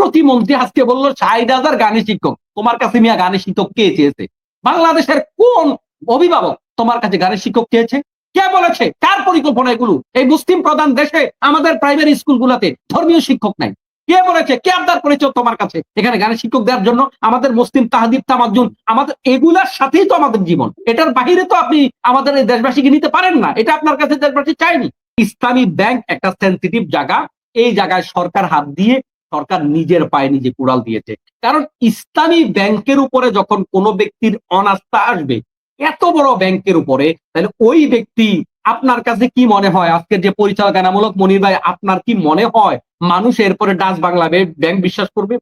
প্রতিমন্ত্রী আজকে বললো ৬০,০০০ গানের শিক্ষক। তোমার কাছে মিয়া গানের শিক্ষক কে চেয়েছে? বাংলাদেশের কোন অভিভাবক তোমার কাছে গানের শিক্ষক চেয়েছে? কে বলেছে? কার পরিকল্পনা এগুলো? এই মুসলিম প্রধান দেশে আমাদের প্রাইমারি স্কুলগুলোতে ধর্মীয় শিক্ষক নাই। কে বলেছে? কে আবদার করেছে তোমার কাছে এখানে গানের শিক্ষক দেওয়ার জন্য? আমাদের মুসলিম তাহাদিব তামাজ্জুন আমাদের এগুলার সাথেই তো আমাদের জীবন। এটার বাহিরে তো আপনি আমাদের এই দেশবাসীকে নিতে পারেন না। এটা আপনার কাছে দেশবাসী চায়নি। ইসলামী ব্যাংক একটা সেনসিটিভ জায়গা। এই জায়গায় সরকার হাত দিয়ে সরকার নিজের পায়ে নিজে কুড়াল দিয়েছে। কারণ ইসলামী ব্যাংকের উপরে যখন কোনো ব্যক্তির অনাস্থা আসবে, এত বড় ব্যাংকের উপরে, তাহলে ওই ব্যক্তি আপনার কাছে কি মনে হয়? আজকের যে পরিচালনামূলক মনির ভাই, আপনার কি মনে হয় মানুষ এরপরে ডাচ বাংলা ব্যাংক বিশ্বাস করবে?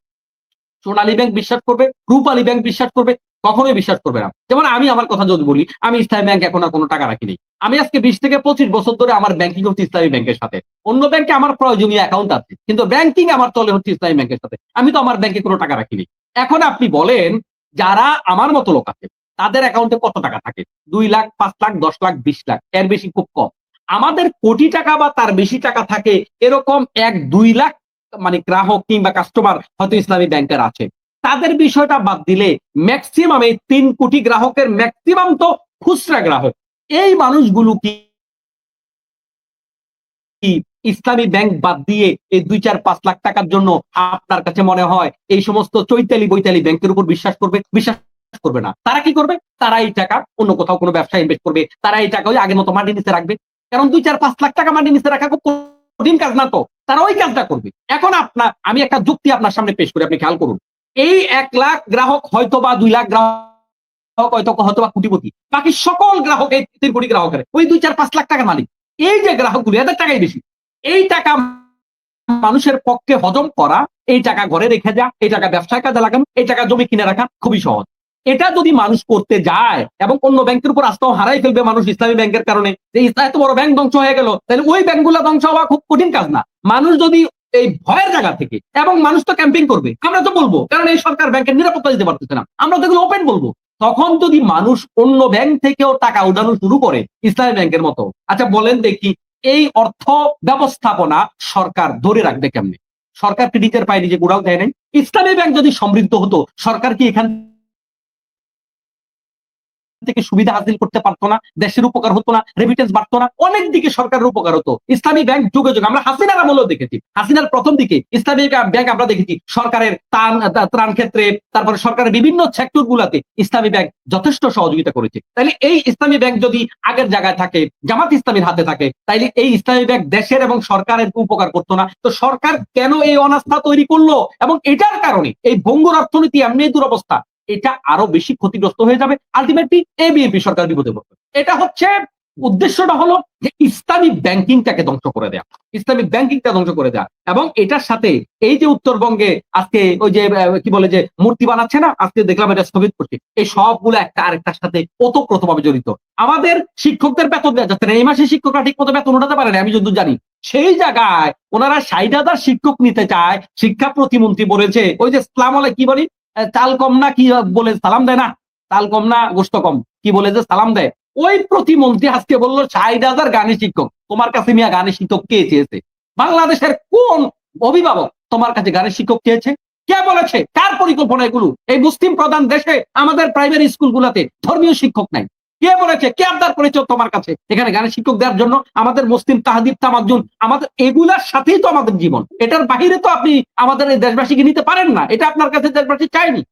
সোনালী ব্যাংক বিশ্বাস করবে? রূপালী ব্যাংক বিশ্বাস করবে? কখনোই বিশ্বাস করবে না। যেমন আমি আমার কথা যদি বলি, আমি ইসলামী ব্যাংক এখন আর কোনো টাকা রাখিনি। আমি আজকে ২০ থেকে ২৫ বছর ধরে আমার ব্যাংকিং হচ্ছে ইসলামী ব্যাংকের সাথে। অন্য ব্যাংকে আমার প্রয়োজনীয় অ্যাকাউন্ট আছে, কিন্তু ব্যাংকিং আমার চলে হচ্ছে ইসলামী ব্যাংকের সাথে। আমি তো আমার ব্যাংকে কোনো টাকা রাখিনি। এখন আপনি বলেন, যারা আমার মতো লোক আছে তাদের অ্যাকাউন্টে কত টাকা থাকে? ২ লাখ, ৫ লাখ, ১০ লাখ, ২০ লাখ, এর বেশি খুব কম। আমাদের কোটি টাকা বা তার বেশি টাকা থাকে এরকম ১-২ লাখ মানে গ্রাহক কিংবা কাস্টমার হয়তো ইসলামী ব্যাংকের আছে। তাদের বিষয়টা বাদ দিলে ম্যাক্সিমাম এই ৩ কোটি গ্রাহকের ম্যাক্সিমাম তো খুচরা গ্রাহক। এই মানুষগুলো কি ইসলামী ব্যাংক বাদ দিয়ে এই ২-৪-৫ লাখ টাকার জন্য আপনার কাছে মনে হয় এই সমস্ত চৈতালি বৈতালি ব্যাংকের উপর বিশ্বাস করবে? বিশ্বাস করবে না। তারা কি করবে? তারা এই টাকা অন্য কোথাও কোনো ব্যবসায় ইনভেস্ট করবে। তারা এই টাকা ওই আগের মতো মাটির নিচে রাখবে। কারণ ২-৪-৫ লাখ টাকা মাটির নিচে রাখা খুব কঠিন কাজ না তো। তারা ওই কাজটা করবে। এখন আমি একটা যুক্তি আপনার সামনে পেশ করি, আপনি খেয়াল করুন। এই ১ লাখ গ্রাহক হয়তোবা ২ লাখ গ্রাহক হয়তোবা কোটিপতি। বাকি সকল গ্রাহক এই ৩ কোটি গ্রাহকের ওই ২-৪-৫ লাখ টাকার মালিক। এই যে গ্রাহকগুলো এদের টাকাই বেশি। এই টাকা মানুষের পক্ষে হজম করা, এই টাকা ঘরে রেখে দেয়া, এই টাকা ব্যবসায় কাজে লাগানো, এই টাকা জমি কিনে রাখা খুবই সহজ। এটা যদি মানুষ করতে যায় এবং অন্য ব্যাংকের উপর আস্থাও হারাই ফেলবে মানুষ ইসলামী ব্যাংকের কারণে, যে এত বড় ব্যাংক ধ্বংস হয়ে গেল, তাহলে ওই ব্যাংকগুলো ধ্বংস হওয়া খুব কঠিন কাজ না। মানুষ যদি এই ভয়ের জায়গা থেকে, এবং মানুষ তো ক্যাম্পেইন করবে, আমরা তো বলবো, কারণ এই সরকার ব্যাংকের নিরাপত্তা দিতে পারতেছে না, আমরা তো এগুলো ওপেন বলবো। তখন যদি মানুষ অন্য ব্যাংক থেকেও টাকা উঠানো শুরু করে ইসলামী ব্যাংকের মতো, আচ্ছা বলেন দেখি এই অর্থ ব্যবস্থাপনা সরকার ধরে রাখবে কেমনে? সরকার কি নিজের পায়ে নিজে কুড়াল দেয় নাই? ইসলামী ব্যাংক যদি সমৃদ্ধ হতো, সরকার কি এখান থেকে সুবিধা হাসিল করতে পারতো না? দেশের উপকার হতো না? রেমিটেন্স বাড়তো না? অনেক দিকে সরকারের উপকার হতো। ইসলামী ব্যাংক যুগে যুগে, আমরা হাসিনার আমলেও দেখেছি, হাসিনার প্রথম দিকে ইসলামী ব্যাংক আমরা দেখেছি সরকারের ত্রাণ ক্ষেত্রে, তারপরে সরকারের বিভিন্ন সেক্টর গুলাতে ইসলামী ব্যাংক যথেষ্ট সহযোগিতা করেছে। তাইলে এই ইসলামী ব্যাংক যদি আগের জায়গায় থাকে, জামাত ইসলামীর হাতে থাকে, তাইলে এই ইসলামী ব্যাংক দেশের এবং সরকারের উপকার করতো না? তো সরকার কেন এই অনাস্থা তৈরি করলো? এবং এটার কারণে এই ভঙ্গুর অর্থনীতি, এমনি দুরবস্থা, এটা আরো বেশি ক্ষতিগ্রস্ত হয়ে যাবে। আলটিমেটলি এই বিএনপি সরকার বিপদে পড়বে। এটা হচ্ছে উদ্দেশ্যটা হলো যে ইসলামী ব্যাংকিংটাকে ধ্বংস করে দেয়া, ইসলামিক ব্যাংকিংটা ধ্বংস করে দেয়া। এবং এটার সাথে এই যে উত্তরবঙ্গে আজকে ওই যে কি বলে যে মূর্তি বানাচ্ছে না, আজকে দেখলাম এটা স্থগিত করছে, এই সবগুলো একটা আরেকটার সাথে ওতপ্রোতভাবে জড়িত। আমাদের শিক্ষকদের বেতন দেওয়া যাচ্ছে না, এই মাসে শিক্ষকরা ঠিক মতো বেতন উঠাতে পারে না, আমি যতদূর জানি। সেই জায়গায় ওনারা ৬০,০০০ শিক্ষক নিতে চায়। শিক্ষা প্রতিমন্ত্রী বলেছে ওই যে সালাম আলাই কি বলি, চাল কম না কি বলে সালাম দেয় না, চাল কম না গোস্ত কম কি বলে যে সালাম দেয়, ওই প্রতিমন্ত্রী আজকে বললো ৬০,০০০ গানের শিক্ষক। তোমার কাছে মিয়া গানের শিক্ষক কে চেয়েছে? বাংলাদেশের কোন অভিভাবক তোমার কাছে গানের শিক্ষক চেয়েছে? কে বলেছে? কার পরিকল্পনা এগুলো? এই মুসলিম প্রধান দেশে আমাদের প্রাইমারি স্কুলগুলোতে ধর্মীয় শিক্ষক নাই। কে বলেছে? কে আবদার করেছে তোমার কাছে এখানে গানের শিক্ষক দেওয়ার জন্য? আমাদের মুসলিম তাহাদিব তামাজ্জুন আমাদের এগুলার সাথেই তো আমাদের জীবন। এটার বাহিরে তো আপনি আমাদের এই দেশবাসীকে নিতে পারেন না। এটা আপনার কাছে দেশবাসী চায়নি।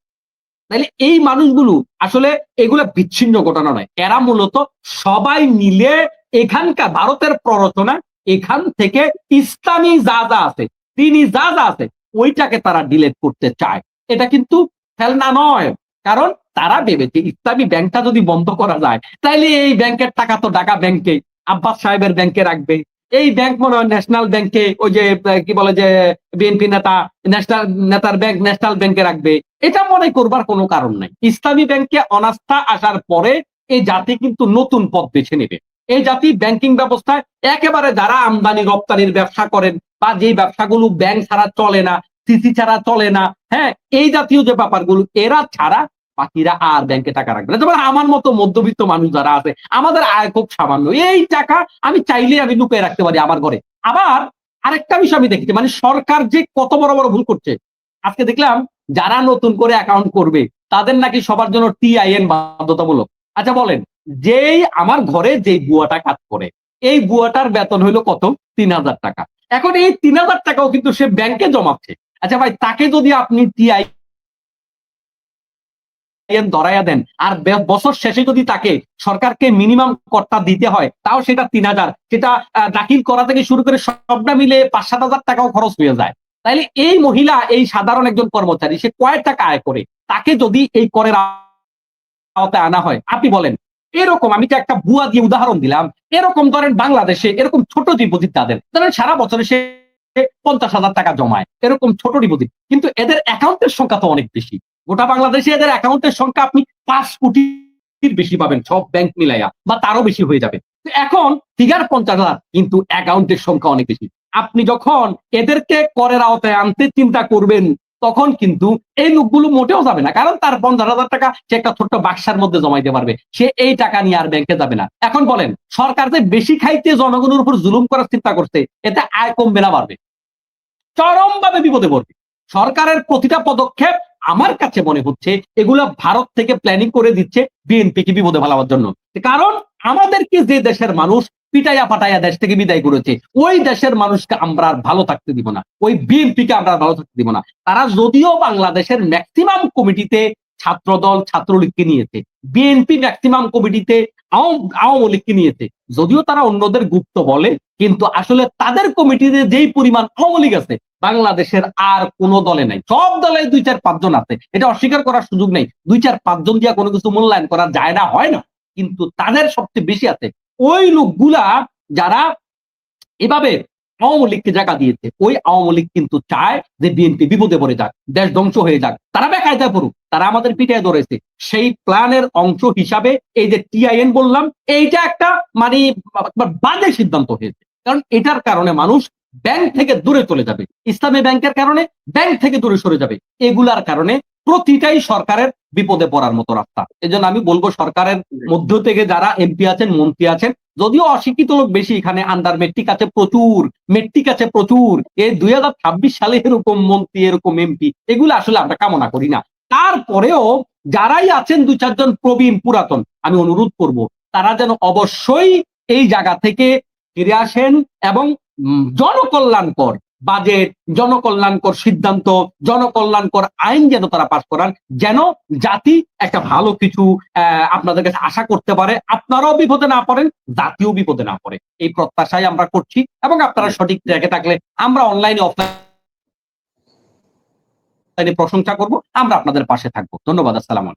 তাইলে এই মানুষগুলো আসলে এগুলা বিচ্ছিন্ন ঘটনা নয়, এরা মূলত সবাই মিলে এখানকার ভারতের প্ররোচনা, এখান থেকে ইসলামী যা যা আছে, তিনি যা যা আছে, ওইটাকে তারা ডিলেট করতে চায়। এটা কিন্তু খেলনা নয়। কারণ তারা ভেবেছে ইসলামী ব্যাংকটা যদি বন্ধ করা যায়, তাইলে এই ব্যাংকের টাকা তো ঢাকা ব্যাংকে, আব্বাস সাহেবের ব্যাংকে রাখবে। এই ব্যাংক মনে হয় ন্যাশনাল ব্যাংকে, ওই যে কি বলে যে বিএনপি নেতা ন্যাশনাল নেতার ব্যাংক ন্যাশনাল ব্যাংকে রাখবে। এটা মনে করবার কোনো কারণ নাই। ইসলামী ব্যাংকে অনাস্থা আসার পরে এই জাতি কিন্তু নতুন পথ বেছে নেবে। এই জাতি ব্যাংকিং ব্যবস্থায় একেবারে যারা আমদানি রপ্তানির ব্যবসা করেন, বা যেই ব্যবসাগুলো ব্যাংক ছাড়া চলে না, সিসি ছাড়া চলে না, হ্যাঁ, এই জাতীয় যে ব্যাপারগুলো, এরা ছাড়া বাকিরা আর ব্যাংকে টাকা রাখবে না। যেমন আমার মতো মধ্যবিত্ত মানুষ যারা আছে, আমাদের আয় খুব সামান্য, এই টাকা আমি চাইলে আমি লুকিয়ে রাখতে পারি আমার ঘরে। আবার আরেকটা বিষয় আমি দেখেছি, মানে সরকার যে কত বড় বড় ভুল করছে। আজকে দেখলাম যারা নতুন করে অ্যাকাউন্ট করবে তাদের নাকি সবার জন্য টিআইএন বাধ্যতামূলক। আচ্ছা বলেন, যেই আমার ঘরে যেই বুয়াটা কাজ করে, এই বুয়াটার বেতন হইলো কত? ৩,০০০ টাকা। এখন এই ৩,০০০ টাকাও কিন্তু সে ব্যাংকে জমাচ্ছে। আচ্ছা ভাই, তাকে যদি আপনি ধরাইয়া দেন আর বছর শেষে যদি তাকে সরকারকে মিনিমাম কর্তা দিতে হয়, তাও সেটা ৩,০০০, সেটা দাখিল করা থেকে শুরু করে সবটা মিলে ৫-৭ হাজার টাকাও খরচ হয়ে যায়। তাইলে এই মহিলা, এই সাধারণ একজন কর্মচারী, সে কয় টাকা আয় করে, তাকে যদি এই করের আওতায় আনা হয়, আপনি বলেন। এরকম আমি তো একটা বুয়া দিয়ে উদাহরণ দিলাম। এরকম ধরেন বাংলাদেশে এরকম ছোট ডিপোজিট তাদের ধরেন সারা বছরে সে ৫০,০০০ টাকা জমায়, এরকম ছোট ডিপোজিট, কিন্তু এদের অ্যাকাউন্টের সংখ্যা তো অনেক বেশি। গোটা বাংলাদেশে এদের অ্যাকাউন্টের সংখ্যা আপনি ৫ কোটির বেশি পাবেন সব ব্যাংক মিলাইয়া, বা তারও বেশি হয়ে যাবে। এখন ফিগার ৫০,০০০, কিন্তু অ্যাকাউন্টের সংখ্যা অনেক বেশি। আপনি যখন এদেরকে করের আওতায় আনতে চিন্তা করবেন, তখন কিন্তু এই লোকগুলো মোটেও যাবে না, কারণ তার ৫০,০০০ টাকা সে একটা ছোট্ট বাক্সার মধ্যে জমাইতে পারবে, সে এই টাকা নিয়ে আর ব্যাংকে যাবে না। এখন বলেন, সরকার যে বেশি খাইতে জনগণের উপর জুলুম করার চিন্তা করছে, এতে আয় কমবে না বাড়বে? চরমভাবে বিপদে পড়বে। সরকারের প্রতিটা পদক্ষেপ আমার কাছে মনে হচ্ছে এগুলো ভারত থেকে প্ল্যানিং করে দিচ্ছে বিএনপিকে বিপদে ফেলাবার জন্য। কারণ আমাদেরকে যে দেশের মানুষ পিটাইয়া পাটাইয়া দেশ থেকে বিদায় করেছে, ওই দেশের মানুষকে আমরা আর ভালো থাকতে দিব না, ওই বিএনপিকে আমরা আর ভালো থাকতে দিব না। তারা যদিও বাংলাদেশের ম্যাক্সিমাম কমিটিতে ছাত্রদল ছাত্রলীগকে নিয়েছে, বিএনপি ম্যাক্সিমাম কমিটিতে আওয়ামী লীগকে নিয়েছে, যদিও তারা অন্যদের গুপ্ত বলে, কিন্তু আসলে তাদের কমিটিতে যেই পরিমাণ আওয়ামী লীগ আছে বাংলাদেশের আর কোন দলে নাই। সব দলে ২-৪-৫ জন আছে, এটা অস্বীকার করার সুযোগ নেই। ২-৪-৫ জন দিয়া কোনো কিছু মূল্যায়ন করা যায় না, হয় না, কিন্তু তাদের সবচেয়ে বেশি আছে। ওই লোকগুলা যারা এভাবে আওয়ামী লীগকে জায়গা দিয়েছে, ওই আওয়ামী লীগ কিন্তু চায় যে বিএনপি বিপদে পড়ে যাক, দেশ ধ্বংস হয়ে যাক, তারা বেকায়দায় পড়ুক, তারা আমাদের পিটায় ধরেছে। সেই প্ল্যানের অংশ হিসাবে এই যে টিআইএন বললাম, এইটা একটা মানে বাজে সিদ্ধান্ত হয়েছে। কারণ এটার কারণে মানুষ ব্যাংক থেকে দূরে চলে যাবে, ইসলামী ব্যাংকের কারণে ব্যাংক থেকে দূরে সরে যাবে, এগুলার কারণে প্রতিটাই সরকারের বিপদে পড়ার মতো রাস্তা। এজন্য আমি বলবো, সরকারের মধ্য থেকে যারা এমপি আছেন, মন্ত্রী আছেন, যদিও অশিক্ষিত লোক বেশি এখানে, আন্ডার মেট্রিক আছে প্রচুর, মেট্রিক আছে প্রচুর, এই ২০২৬ সালে এরকম মন্ত্রী, এরকম এমপি, এগুলো আসলে আমরা কামনা করি না। তারপরেও যারাই আছেন ২-৪ জন প্রবীণ পুরাতন, আমি অনুরোধ করব তারা যেন অবশ্যই এই জায়গা থেকে ফিরে আসেন এবং জনকল্যাণকর বাজেট, জনকল্যাণকর সিদ্ধান্ত, জনকল্যাণকর আইন যেন তারা পাস করান, যেন জাতি একটা ভালো কিছু আপনাদের কাছে আশা করতে পারে, আপনারাও বিপদে না পড়েন, জাতিও বিপদে না পড়ে, এই প্রত্যাশাই আমরা করছি। এবং আপনারা সঠিক ট্র্যাকে থাকলে আমরা অনলাইনে অফলাইনে প্রশংসা করব, আমরা আপনাদের পাশে থাকবো। ধন্যবাদ। আসসালামু আলাইকুম।